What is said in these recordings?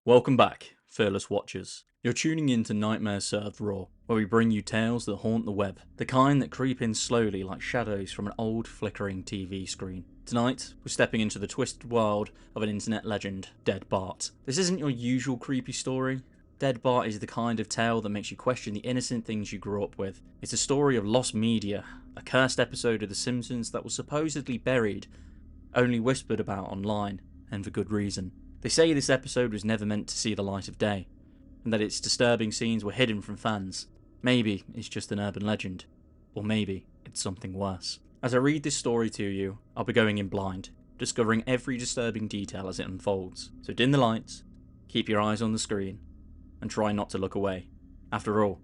Welcome back, fearless watchers. You're tuning in to Nightmares Served Raw, where we bring you tales that haunt the web, the kind that creep in slowly like shadows from an old flickering TV screen. Tonight, we're stepping into the twisted world of an internet legend, Dead Bart. This isn't your usual creepy story. Dead Bart is the kind of tale that makes you question the innocent things you grew up with. It's a story of lost media, a cursed episode of The Simpsons that was supposedly buried, only whispered about online, and for good reason. They say this episode was never meant to see the light of day, and that its disturbing scenes were hidden from fans. Maybe it's just an urban legend, or maybe it's something worse. As I read this story to you, I'll be going in blind, discovering every disturbing detail as it unfolds. So dim the lights, keep your eyes on the screen, and try not to look away. After all,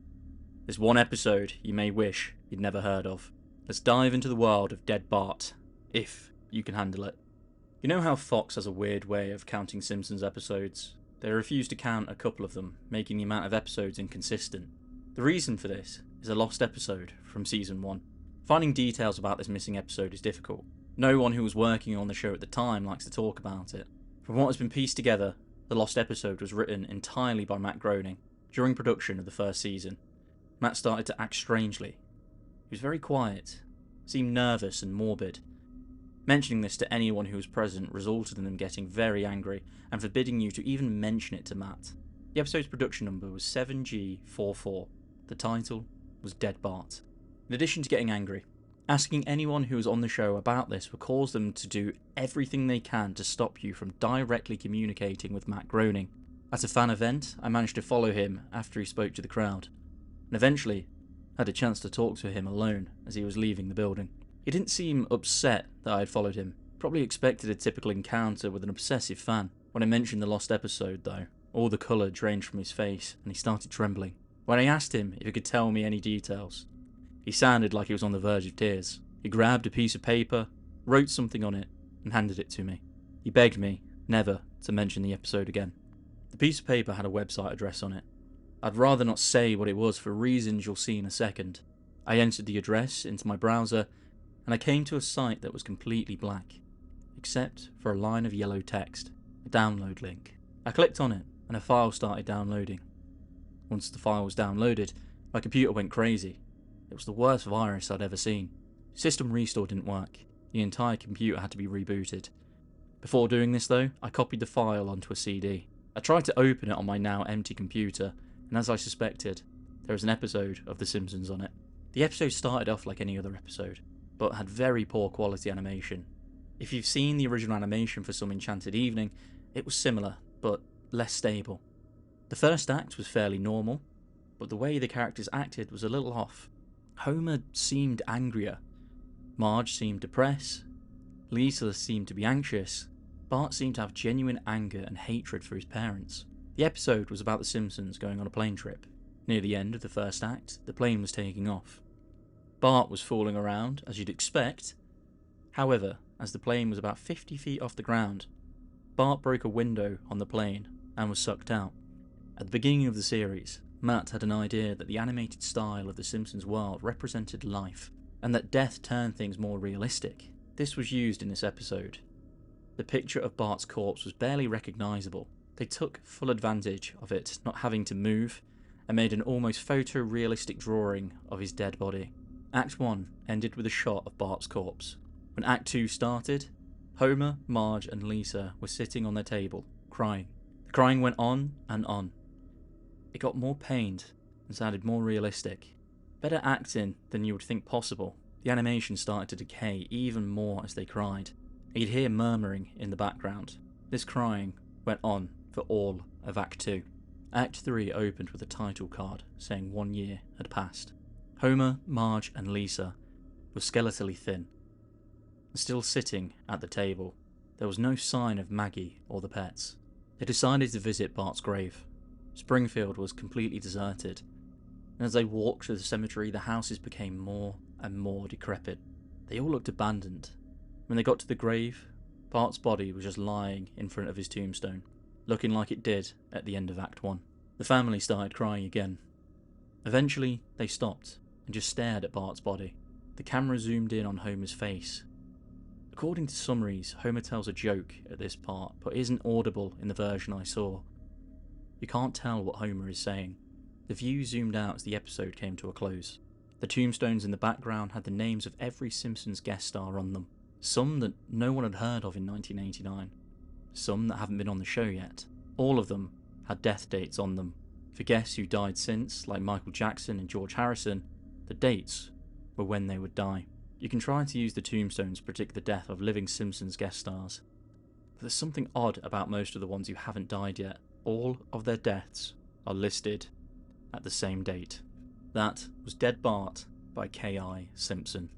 there's one episode you may wish you'd never heard of. Let's dive into the world of Dead Bart, if you can handle it. You know how Fox has a weird way of counting Simpsons episodes? They refuse to count a couple of them, making the amount of episodes inconsistent. The reason for this is a lost episode from season 1. Finding details about this missing episode is difficult. No one who was working on the show at the time likes to talk about it. From what has been pieced together, the lost episode was written entirely by Matt Groening during production of the first season. Matt started to act strangely. He was very quiet, seemed nervous and morbid. Mentioning this to anyone who was present resulted in them getting very angry and forbidding you to even mention it to Matt. The episode's production number was 7G44. The title was Dead Bart. In addition to getting angry, asking anyone who was on the show about this would cause them to do everything they can to stop you from directly communicating with Matt Groening. At a fan event, I managed to follow him after he spoke to the crowd, and eventually had a chance to talk to him alone as he was leaving the building. He didn't seem upset that I had followed him, probably expected a typical encounter with an obsessive fan. When I mentioned the lost episode though, all the colour drained from his face and he started trembling. When I asked him if he could tell me any details, he sounded like he was on the verge of tears. He grabbed a piece of paper, wrote something on it, and handed it to me. He begged me never to mention the episode again. The piece of paper had a website address on it. I'd rather not say what it was for reasons you'll see in a second. I entered the address into my browser and I came to a site that was completely black, except for a line of yellow text, a download link. I clicked on it and a file started downloading. Once the file was downloaded, my computer went crazy. It was the worst virus I'd ever seen. System restore didn't work. The entire computer had to be rebooted. Before doing this though, I copied the file onto a CD. I tried to open it on my now empty computer, and as I suspected, there was an episode of The Simpsons on it. The episode started off like any other episode, but had very poor quality animation. If you've seen the original animation for Some Enchanted Evening, it was similar, but less stable. The first act was fairly normal, but the way the characters acted was a little off. Homer seemed angrier, Marge seemed depressed, Lisa seemed to be anxious, Bart seemed to have genuine anger and hatred for his parents. The episode was about the Simpsons going on a plane trip. Near the end of the first act, the plane was taking off. Bart was fooling around, as you'd expect. However, as the plane was about 50 feet off the ground, Bart broke a window on the plane and was sucked out. At the beginning of the series, Matt had an idea that the animated style of the Simpsons world represented life, and that death turned things more realistic. This was used in this episode. The picture of Bart's corpse was barely recognisable. They took full advantage of it not having to move, and made an almost photorealistic drawing of his dead body. Act 1 ended with a shot of Bart's corpse. When Act 2 started, Homer, Marge and Lisa were sitting on their table, crying. The crying went on and on. It got more pained and sounded more realistic. Better acting than you would think possible. The animation started to decay even more as they cried. You'd hear murmuring in the background. This crying went on for all of Act 2. Act 3 opened with a title card saying 1 year had passed. Homer, Marge and Lisa were skeletally thin, still sitting at the table. There was no sign of Maggie or the pets. They decided to visit Bart's grave. Springfield was completely deserted, and as they walked through the cemetery, the houses became more and more decrepit. They all looked abandoned. When they got to the grave, Bart's body was just lying in front of his tombstone, looking like it did at the end of Act 1. The family started crying again. Eventually, they stopped and just stared at Bart's body. The camera zoomed in on Homer's face. According to summaries, Homer tells a joke at this part, but isn't audible in the version I saw. You can't tell what Homer is saying. The view zoomed out as the episode came to a close. The tombstones in the background had the names of every Simpsons guest star on them. Some that no one had heard of in 1989. Some that haven't been on the show yet. All of them had death dates on them. For guests who died since, like Michael Jackson and George Harrison, the dates were when they would die. You can try to use the tombstones to predict the death of living Simpsons guest stars. But there's something odd about most of the ones who haven't died yet. All of their deaths are listed at the same date. That was Dead Bart by K.I. Simpson.